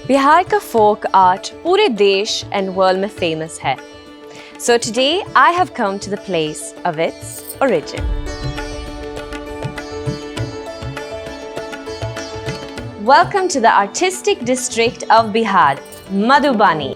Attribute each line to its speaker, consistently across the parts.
Speaker 1: बिहार का folk art पूरे देश एंड वर्ल्ड में फेमस है. So today I have come to the place of its origin. Welcome to the artistic district of Bihar, Madhubani.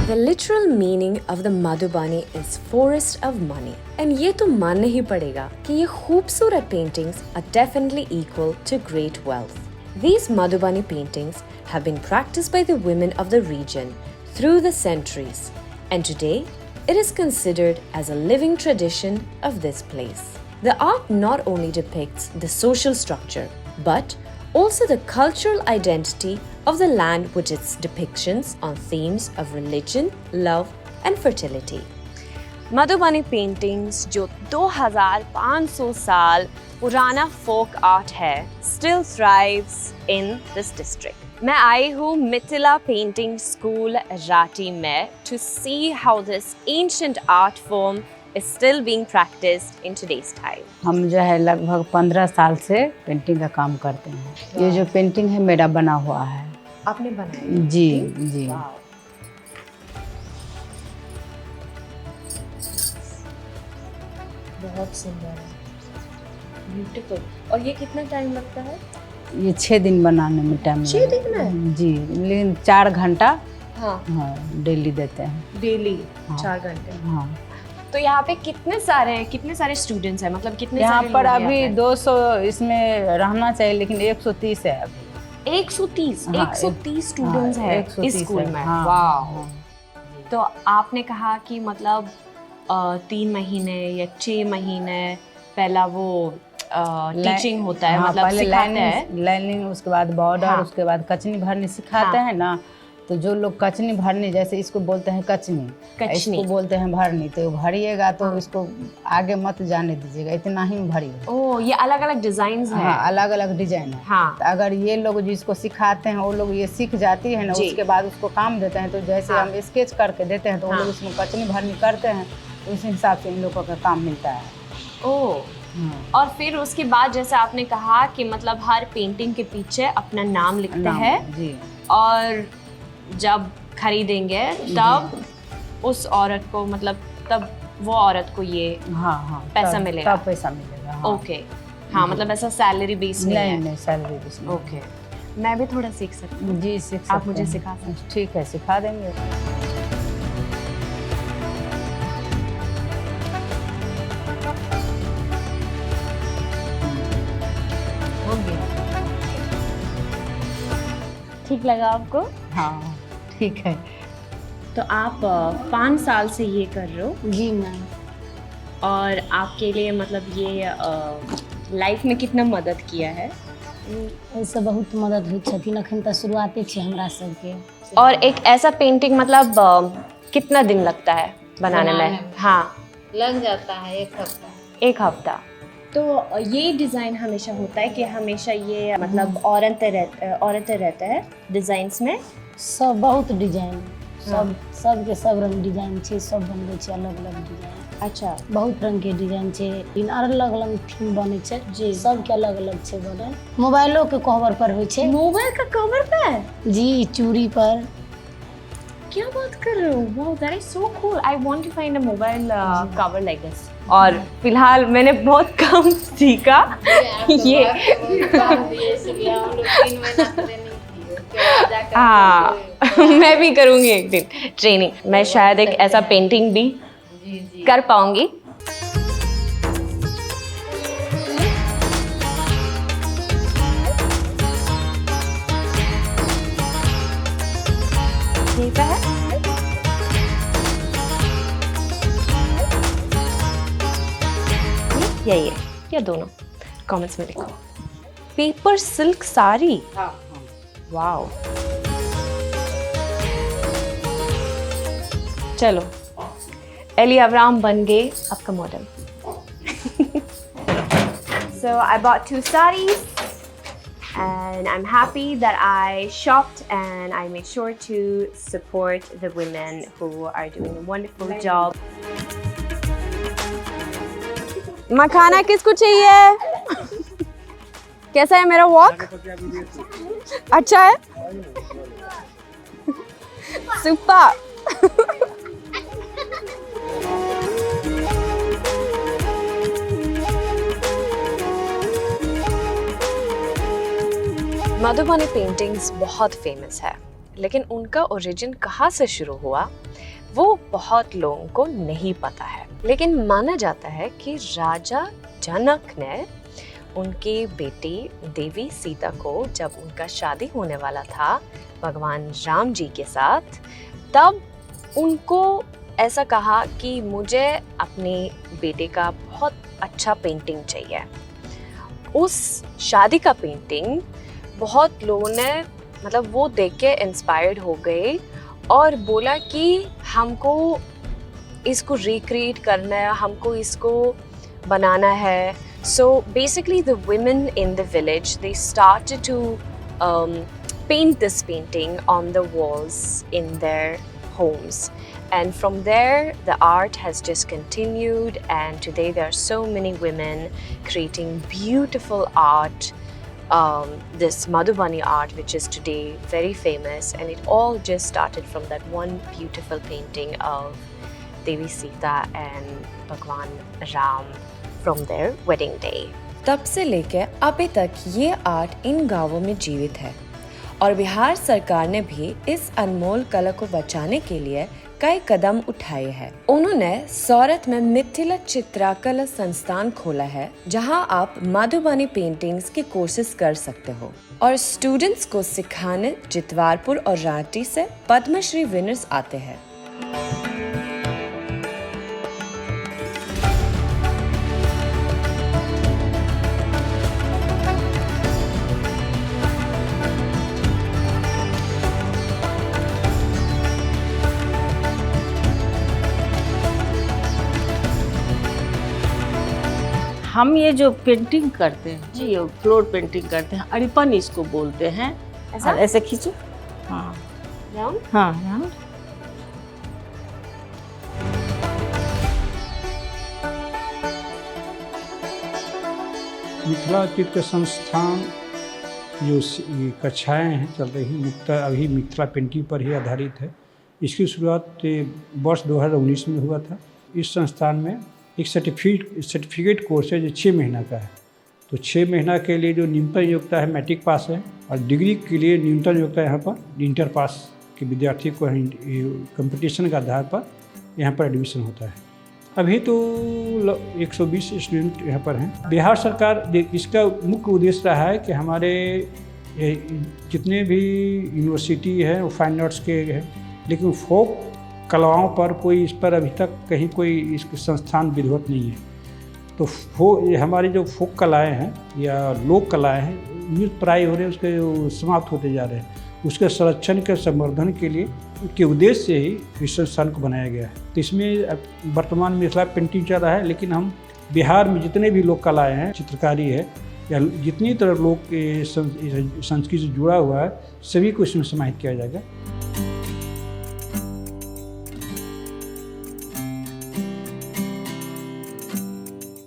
Speaker 1: The literal meaning of the Madhubani is forest of money. And ये तो मानना ही पड़ेगा कि ये खूबसूरत paintings are definitely equal to great wealth. These Madhubani paintings have been practiced by the women of the region through the centuries. And today, it is considered as a living tradition of this place. The art not only depicts the social structure, but also the cultural identity of the land with its depictions on themes of religion, love and fertility. Madhubani paintings जो 2500 साल पुराना folk art है, still thrives in this district. मैं आई हूँ Mithila painting school राटी में to see how this ancient art form is still being practiced in today's time.
Speaker 2: हम जो है लगभग 15 साल से पेंटिंग का काम करते हैं. ये जो पेंटिंग है मेरा बना हुआ है.
Speaker 1: आपने बनाया?
Speaker 2: जी जी.
Speaker 1: बहुत सुंदर है, ब्यूटीफुल. और ये कितना टाइम लगता है?
Speaker 2: ये 6 दिन बनाने में टाइम.
Speaker 1: 6 दिन में?
Speaker 2: जी, लेकिन 4 घंटा
Speaker 1: हाँ
Speaker 2: डेली देते हैं.
Speaker 1: डेली 4 घंटे.
Speaker 2: हाँ.
Speaker 1: तो यहाँ पे कितने सारे स्टूडेंट्स हैं, मतलब कितने
Speaker 2: यहाँ
Speaker 1: सारे
Speaker 2: पर
Speaker 1: लोग
Speaker 2: अभी
Speaker 1: हैं?
Speaker 2: 200 इसमें रहना चाहिए, लेकिन 130 है अभी.
Speaker 1: 130
Speaker 2: हाँ,
Speaker 1: 130 स्टूडेंट्स हैं
Speaker 2: 130
Speaker 1: इस स्कूल में.
Speaker 2: हाँ,
Speaker 1: वाह.
Speaker 2: हाँ.
Speaker 1: तो आपने कहा कि मतलब 3 महीने या 6 महीने पहला वो टीचिंग होता है,
Speaker 2: हाँ,
Speaker 1: मतलब
Speaker 2: पहले
Speaker 1: सिखाते हैं.
Speaker 2: लाइनिंग, उसके बाद बॉर्डर,
Speaker 1: हाँ.
Speaker 2: उसके बाद कचनी भरनी सिखाते
Speaker 1: हाँ.
Speaker 2: हैं ना. तो जो लोग कचनी भरनी, जैसे इसको बोलते हैं कचनी, इसको बोलते हैं भरनी, तो भरिएगा तो इसको आगे मत जाने दीजिएगा, इतना ही भरिएगा.
Speaker 1: ओह, ये अलग अलग डिजाइन है.
Speaker 2: हाँ, अलग अलग डिजाइन है.
Speaker 1: हाँ.
Speaker 2: तो अगर ये लोग जिसको सिखाते हैं वो लोग ये सीख जाती है ना, उसके बाद उसको काम देते हैं. तो जैसे
Speaker 1: हाँ.
Speaker 2: हम स्केच करके देते हैं तो वो लोग उसमें कचनी भरनी करते हैं, तो उस हिसाब से इन लोगों का काम मिलता है.
Speaker 1: ओह. और फिर उसके बाद जैसे आपने कहा कि मतलब हर पेंटिंग के पीछे अपना नाम लिखते हैं.
Speaker 2: जी.
Speaker 1: और जब खरीदेंगे तब उस औरत को, मतलब तब वो औरत को ये पैसा मिलेगा.
Speaker 2: तब पैसा मिलेगा.
Speaker 1: ओके. हाँ, मतलब ऐसा सैलरी बेस
Speaker 2: नहीं, सैलरी बेस नहीं.
Speaker 1: ओके. मैं भी थोड़ा सीख सकती हूँ?
Speaker 2: जी, सीख सकते हैं.
Speaker 1: आप मुझे सिखा सकते हैं?
Speaker 2: ठीक है, सिखा देंगे.
Speaker 1: ठीक लगा आपको?
Speaker 2: हाँ, ठीक है.
Speaker 1: तो आप 5 साल से ये कर रहे हो?
Speaker 3: जी मैम.
Speaker 1: और आपके लिए मतलब ये लाइफ में कितना मदद किया है?
Speaker 3: ओहिसँ बहुत मदद होइ छथिन. अखन तऽ शुरुआते छै हमरा सबके.
Speaker 1: और एक ऐसा पेंटिंग मतलब कितना दिन लगता है बनाने में? हाँ,
Speaker 3: लग जाता है 1 हफ्ता.
Speaker 1: 1 हफ्ता. तो ये डिज़ाइन हमेशा होता है कि हमेशा ये मतलब औरतें रहते हैं डिज़ाइन्स में?
Speaker 3: सब बहुत डिजाइन, सबके सब रंग डिजाइन छै, सब बनबै छै अलग अलग डिजाइन.
Speaker 1: अच्छा.
Speaker 3: बहुत रंग के डिजाइन छै, इन अलग अलग थीम बनै छै. जी, सबके अलग अलग छै बनल. मोबाइलो के कवर पर होइ छै.
Speaker 1: मोबाइल का कवर पे?
Speaker 3: जी, चूड़ी पर.
Speaker 1: क्या बात कर रहे हो? Wow, that is so cool. I want to find a mobile cover like this. और फिलहाल मैंने बहुत कम सीखा ये. हाँ, मैं भी करूँगी एक दिन ट्रेनिंग. मैं शायद एक ऐसा पेंटिंग भी कर पाऊंगी. यही पे है? यही है या दोनों? कमेंट्स में लिखो. Paper silk sari. वाओ. चलो, एली अब्राहम बन गए आपका model. So I bought 2 sarees and I'm happy that I shopped and I made sure to support the women who are doing a wonderful job. मखाना किसको चाहिए? कैसा है मेरा वॉक? अच्छा है? सुपर। मधुबनी पेंटिंग्स बहुत फेमस है, लेकिन उनका ओरिजिन कहाँ से शुरू हुआ वो बहुत लोगों को नहीं पता है। लेकिन माना जाता है कि राजा जनक ने उनकी बेटी देवी सीता को, जब उनका शादी होने वाला था भगवान राम जी के साथ, तब उनको ऐसा कहा कि मुझे अपने बेटे का बहुत अच्छा पेंटिंग चाहिए। उस शादी का पेंटिंग बहुत लोगों ने मतलब वो देख के इंस्पायर्ड हो गए और बोला कि हमको इसको रिक्रिएट करना है, हमको इसको बनाना है। So basically the women in the village, they started to paint this painting on the walls in their homes, and from there the art has just continued, and today there are so many women creating beautiful art. This Madhubani art, which is today very famous, and it all just started from that one beautiful painting of Devi Sita and Bhagwan Ram from their wedding day.
Speaker 4: तब से लेकर अभी तक ये art in गांवों में जीवित है और बिहार सरकार ने भी इस अनमोल कला को बचाने के लिए कई कदम उठाए हैं। उन्होंने सूरत में मिथिला चित्रकला संस्थान खोला है, जहां आप मधुबनी पेंटिंग्स के कोर्सेज कर सकते हो और स्टूडेंट्स को सिखाने जितवारपुर और रांची से पद्मश्री विनर्स आते हैं।
Speaker 5: हम ये जो पेंटिंग करते हैं जी, ये फ्लोर पेंटिंग करते हैं, अरिपन इसको बोलते हैं।
Speaker 1: ऐसा?
Speaker 5: और ऐसे खींचो, हाँ
Speaker 1: राउंड?
Speaker 5: हाँ राउंड।
Speaker 6: मिथिला चित्र संस्थान जो कक्षाएं हैं चल रही मुख्यतः अभी मिथिला पेंटिंग पर ही आधारित है। इसकी शुरुआत वर्ष 2019 में हुआ था। इस संस्थान में एक सर्टिफिकेट कोर्स है जो 6 महीना का है। तो 6 महीना के लिए जो न्यूनतम योग्यता है मैट्रिक पास है, और डिग्री के लिए न्यूनतम योग्यता यहाँ पर इंटर पास के विद्यार्थी को कंपटीशन के आधार पर यहाँ पर एडमिशन होता है। अभी तो 120 स्टूडेंट यहाँ पर हैं। बिहार सरकार इसका मुख्य उद्देश्य रहा है कि हमारे जितने भी यूनिवर्सिटी है वो फाइन आर्ट्स के हैं, लेकिन फोक कलाओं पर कोई इस पर अभी तक कहीं कोई इस संस्थान विधिवत नहीं है। तो ये हमारी जो फोक कलाएं हैं या लोक कलाएं हैं विलुप्त प्राय हो रहे हैं, उसके समाप्त होते जा रहे हैं। उसके संरक्षण के संवर्धन के लिए के उद्देश्य से ही इस संस्थान को बनाया गया है। तो इसमें वर्तमान में मिथिला पेंटिंग चल रहा है, लेकिन हम बिहार में जितने भी लोक कलाएँ हैं, चित्रकारी है या जितनी तरह लोग संस्कृति से जुड़ा हुआ है, सभी को इसमें समाहित किया जाएगा।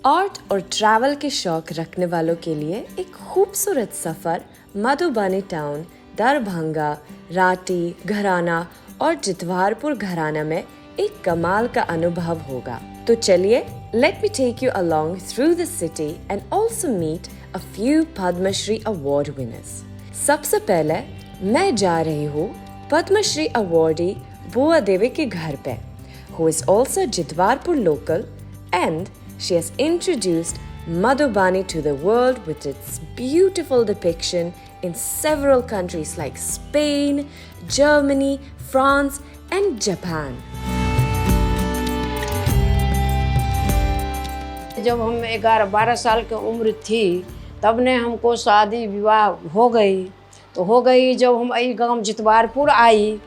Speaker 4: आर्ट और ट्रैवल के शौक रखने वालों के लिए एक खूबसूरत सफर मधुबनी टाउन, दरभंगा, रांची घराना और जितवारपुर घराना में एक कमाल का अनुभव होगा। तो चलिए, let me take you along through the city and also meet a few Padma Shri award winners. सबसे पहले मैं जा रही हूँ पद्मश्री अवार्डी बुआ देवी के घर पे, who is also Jitwarpur local, and she has introduced Madhubani to the world with its beautiful depiction in several countries like Spain, Germany, France and Japan.
Speaker 5: जब हम 11-12 साल की उम्र थी तब ने हमको शादी विवाह हो गई। तो हो गई जब हम आई गांव जितवारपुर आई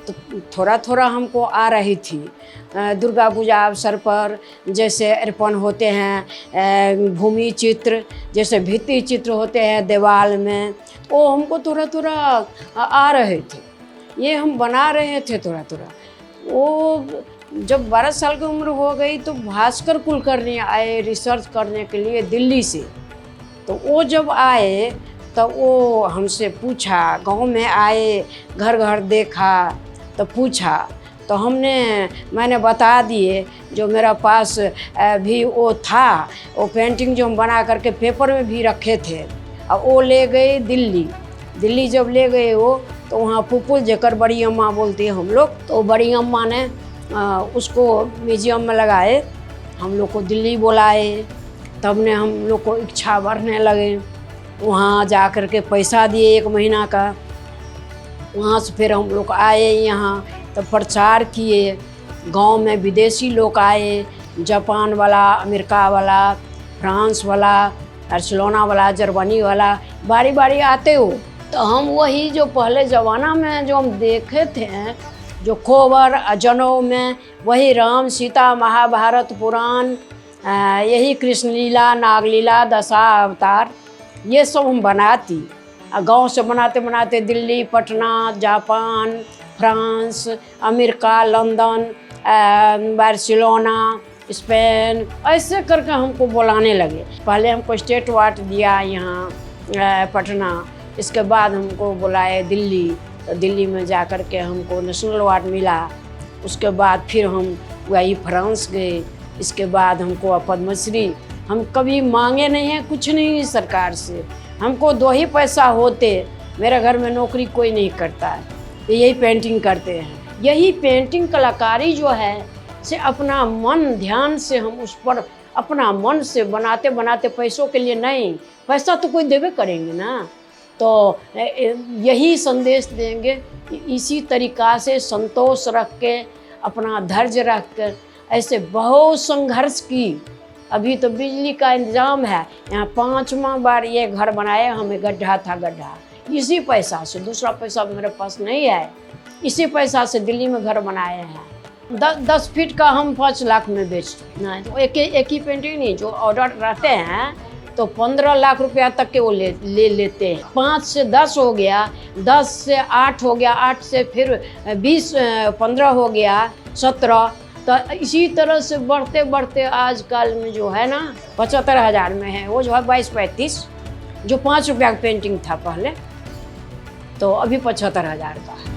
Speaker 7: तो थोड़ा थोड़ा हमको आ रही थी। दुर्गा पूजा अवसर पर जैसे अर्पण होते हैं, भूमि चित्र जैसे भित्ति चित्र होते हैं दीवार में, वो हमको थोड़ा थोड़ा आ रहे थे, ये हम बना रहे थे थोड़ा थोड़ा। वो जब 12 साल की उम्र हो गई तो भास्कर कुलकर्णी आए रिसर्च करने के लिए दिल्ली से। तो वो जब आए तो वो हमसे पूछा, गांव में आए, घर घर देखा तो पूछा, तो मैंने बता दिए जो मेरा पास भी वो था, वो पेंटिंग जो हम बना करके पेपर में भी रखे थे। और वो ले गए दिल्ली जब ले गए वो, तो वहाँ पुपुल जेकर बड़ी अम्मा बोलती है हम लोग, तो बड़ी अम्मा ने उसको म्यूजियम में लगाए, हम लोग को दिल्ली बुलाए। तब ने हम लोग को इच्छा बढ़ने लगे, वहाँ जा कर के पैसा दिए 1 महीना का। वहाँ से फिर हम लोग आए यहाँ, तब प्रचार किए, गांव में विदेशी लोग आए, जापान वाला, अमेरिका वाला, फ्रांस वाला, बार्सिलोना वाला, जर्मनी वाला, बारी बारी आते हो। तो हम वही जो पहले ज़माना में जो हम देखे थे, जो खोबर जनों में वही राम सीता महाभारत पुराण, यही कृष्ण लीला, नाग लीला, दशा अवतार, ये सब हम बनाती। गांव से बनाते बनाते Delhi, Patna, Japan, France, America, London, Barcelona, Spain, ऐसे करके हमको बुलाने लगे। पहले हमको स्टेट अवार्ड दिया यहाँ पटना, इसके बाद हमको बुलाए दिल्ली, तो दिल्ली में जा कर के हमको नेशनल अवार्ड मिला। उसके बाद फिर हम वही फ्रांस गए, इसके बाद हमको पद्मश्री। हम कभी मांगे नहीं हैं कुछ नहीं सरकार से, हमको 2 ही पैसा होते, मेरे घर में नौकरी कोई नहीं करता है, तो यही पेंटिंग करते हैं। यही पेंटिंग कलाकारी जो है से अपना मन ध्यान से हम उस पर अपना मन से बनाते बनाते, पैसों के लिए नहीं, पैसा तो कोई देवे करेंगे ना। तो यही संदेश देंगे कि इसी तरीक़ा से संतोष रख के, अपना धैर्य रख कर, ऐसे बहुत संघर्ष की। अभी तो बिजली का इंतज़ाम है, यहाँ 5वां बार ये घर बनाया, हमें गड्ढा था, गड्ढा इसी पैसा से, दूसरा पैसा मेरे पास नहीं है, इसी पैसा से दिल्ली में घर बनाए हैं। 10 फीट का हम 5 लाख में बेचते हैं। तो एक ही पेंटिंग नहीं, जो ऑर्डर रहते हैं तो 15 लाख रुपया तक के वो ले लेते हैं। 5 से 10 हो गया, 10 से 8 हो गया, 8 से फिर 20, 15 हो गया, 17। तो इसी तरह से बढ़ते बढ़ते आजकल में जो है ना 75,000 में है, वो जो है 22-35, जो 5 रुपया का पेंटिंग था पहले, तो अभी 75,000 का है।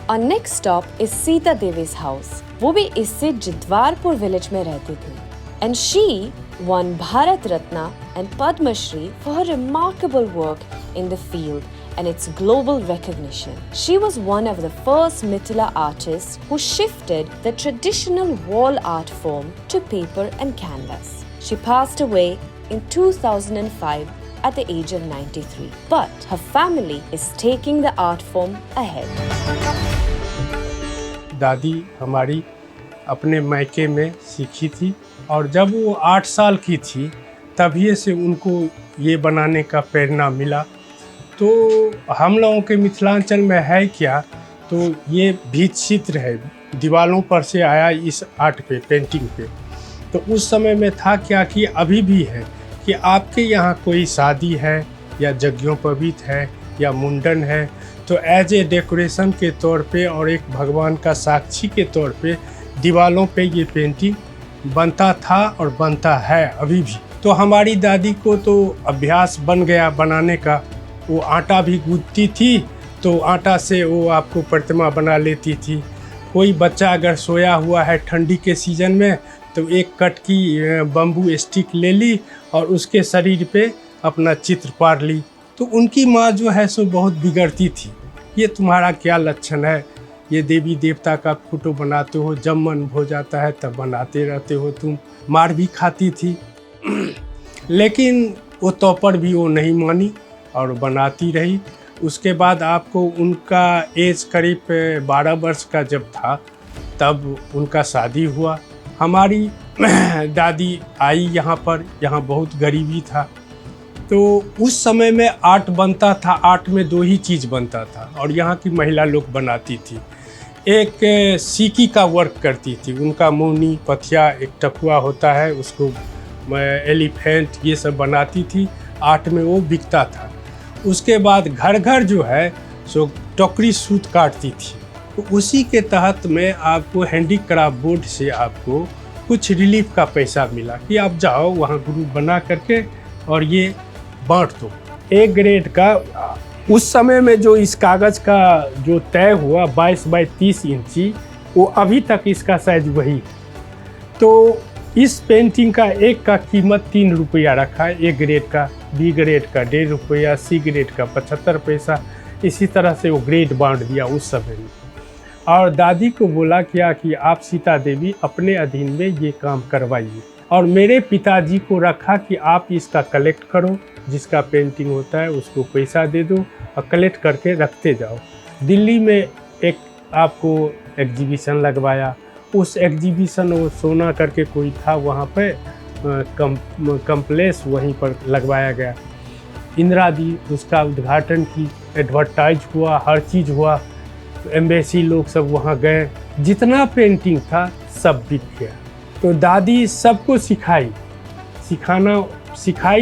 Speaker 4: Our next stop is Sita Devi's house. वो भी इससे जिद्वारपुर विलेज में रहती थी. And she won Bharat Ratna and Padma Shri for her remarkable work in the field and its global recognition. She was one of the first Mithila artists who shifted the traditional wall art form to paper and canvas. She passed away in 2005 at the age of 93. But her family is taking the art form ahead.
Speaker 8: दादी हमारी अपने मायके में सीखी थी और जब वो 8 साल की थी तभी से उनको ये बनाने का प्रेरणा मिला। तो हम लोगों के मिथिलांचल में है क्या, तो ये भित्ति चित्र है, दीवारों पर से आया इस आर्ट पे, पेंटिंग पे। तो उस समय में था क्या कि अभी भी है कि आपके यहाँ कोई शादी है या यज्ञोपवीत है या मुंडन है, तो एज ए डेकोरेशन के तौर पे और एक भगवान का साक्षी के तौर पे दीवारों पे ये पेंटिंग बनता था और बनता है अभी भी। तो हमारी दादी को तो अभ्यास बन गया बनाने का। वो आटा भी गूंथती थी, तो आटा से वो आपको प्रतिमा बना लेती थी। कोई बच्चा अगर सोया हुआ है ठंडी के सीज़न में, तो एक कट की बम्बू स्टिक ले ली और उसके शरीर पे अपना चित्र पार ली। तो उनकी माँ जो है सो बहुत बिगड़ती थी, ये तुम्हारा क्या लक्षण है, ये देवी देवता का फोटो बनाते हो, जब मन हो जाता है तब बनाते रहते हो तुम। मार भी खाती थी लेकिन वो तो पर भी वो नहीं मानी और बनाती रही। उसके बाद आपको उनका एज करीब 12 वर्ष का जब था तब उनका शादी हुआ। हमारी दादी आई यहाँ पर, यहाँ बहुत गरीबी था, तो उस समय में आर्ट बनता था, आर्ट में दो ही चीज़ बनता था और यहाँ की महिला लोग बनाती थी। एक सीकी का वर्क करती थी, उनका मौनी पथिया एक टकुआ होता है, उसको एलिफेंट ये सब बनाती थी, आर्ट में वो बिकता था। उसके बाद घर घर जो है सो टोकरी सूत काटती थी। तो उसी के तहत में आपको हैंडीक्राफ्ट बोर्ड से आपको कुछ रिलीफ का पैसा मिला कि आप जाओ वहाँ ग्रुप बना करके और ये बांट दो। ए ग्रेड का उस समय में जो इस कागज़ का जो तय हुआ 22 बाई 30 इंची, वो अभी तक इसका साइज वही है। तो इस पेंटिंग का एक का कीमत 3 रुपया रखा है, ए ग्रेड का, बी ग्रेड का 1.5 रुपया, सी ग्रेड का 75 पैसा, इसी तरह से वो ग्रेड बांट दिया उस समय में। और दादी को बोला क्या कि आप सीता देवी अपने अधीन में ये काम करवाइए, और मेरे पिताजी को रखा कि आप इसका कलेक्ट करो, जिसका पेंटिंग होता है उसको पैसा दे दो और कलेक्ट करके रखते जाओ। दिल्ली में एक आपको एग्जीबिशन लगवाया, उस एग्जीबिशन वो सोना करके कोई था वहाँ पे कम्प्लेक्स, वहीं पर लगवाया गया। इंदिरा दी उसका उद्घाटन की, एडवर्टाइज हुआ, हर चीज़ हुआ, एम्बेसी लोग सब वहाँ गए, जितना पेंटिंग था सब बिक गया। तो दादी सबको सिखाई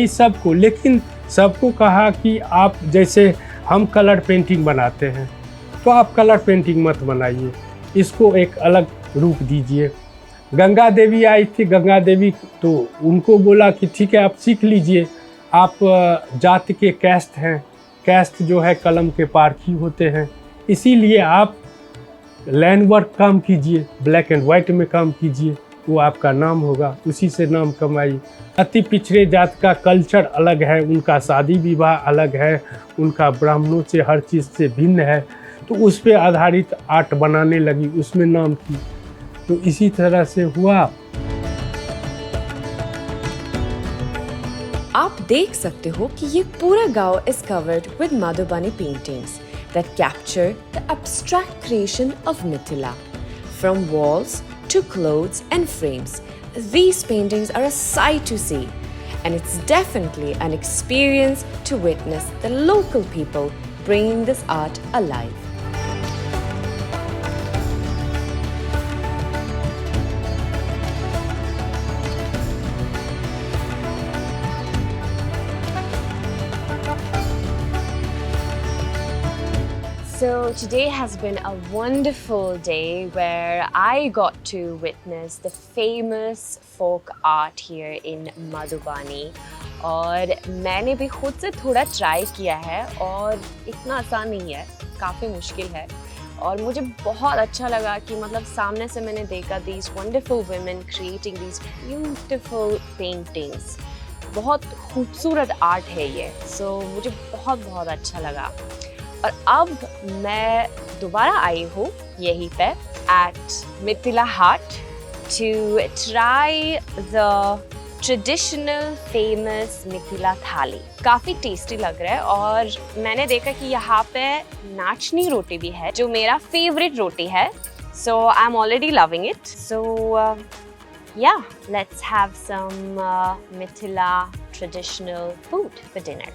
Speaker 8: सबको, लेकिन सबको कहा कि आप जैसे हम कलर पेंटिंग बनाते हैं तो आप कलर पेंटिंग मत बनाइए, इसको एक अलग रूप दीजिए। गंगा देवी आई थी, गंगा देवी तो उनको बोला कि ठीक है आप सीख लीजिए, आप जाति के कैस्ट हैं, कैस्ट जो है कलम के पारखी होते हैं, इसीलिए आप लाइन वर्क काम कीजिए, ब्लैक एंड वाइट में काम कीजिए, वो आपका नाम होगा, उसी से नाम कमाई। अति पिछड़े जात का कल्चर अलग है, उनका शादी विवाह अलग है, उनका ब्राह्मणों से हर चीज़ से भिन्न है, तो उस पे आधारित आर्ट बनाने लगी, उसमें नाम की। तो इसी तरह से हुआ।
Speaker 4: आप देख सकते हो कि ये पूरा गांव is covered with Madhubani paintings that capture the abstract creation of Mithila. From walls to clothes and frames, these paintings are a sight to see, and it's definitely an experience to witness the local people bringing this art alive. So today has been a wonderful day where I got to witness the famous folk art here in Madhubani, और मैंने भी खुद से थोड़ा try किया है और इतना आसान नहीं है, काफ़ी मुश्किल है, और मुझे बहुत अच्छा लगा कि मतलब सामने से मैंने देखा these wonderful women creating these beautiful paintings. बहुत खूबसूरत आर्ट है ये, so मुझे बहुत अच्छा लगा। और अब मैं दोबारा आई हूँ यहीं पे at Mithila Hut to try the traditional famous Mithila थाली। काफ़ी टेस्टी लग रहा है, और मैंने देखा कि यहाँ पे नाचनी रोटी भी है जो मेरा फेवरेट रोटी है, so I'm already loving it. So yeah, let's have some Mithila traditional food for dinner.